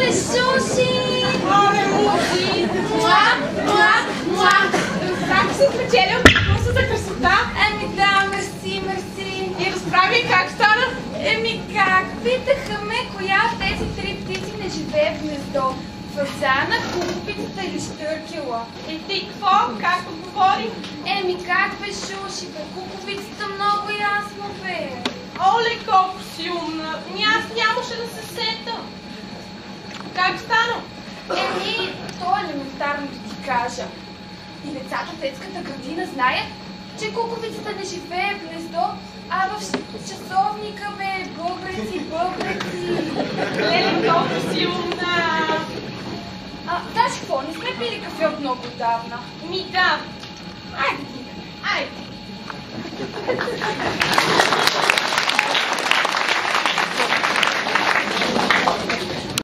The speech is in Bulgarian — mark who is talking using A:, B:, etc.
A: Шуши! Оле, музи! Муа! Как си спечелил конкурса за красота? Да, мерси. И разправи как стана? Как? Питаха ме, коя от тези три птици не живее в гнездо. Фазана, кукупицата или штъркела. И ти какво? Как отговори? Как бе, Шуши, бе? Кукупицата много ясно бе. Оле, колко си умна. Аз нямаше да се сета. Как стана? То е елементарно да ти кажа. И децата в детската градина знаят, че кукувицата не живее в гнездо, а в часовника бе. Бъбреци. Леле, колко си умна. Знаеш какво? Не сме пили кафе от много отдавна. Да. Айде.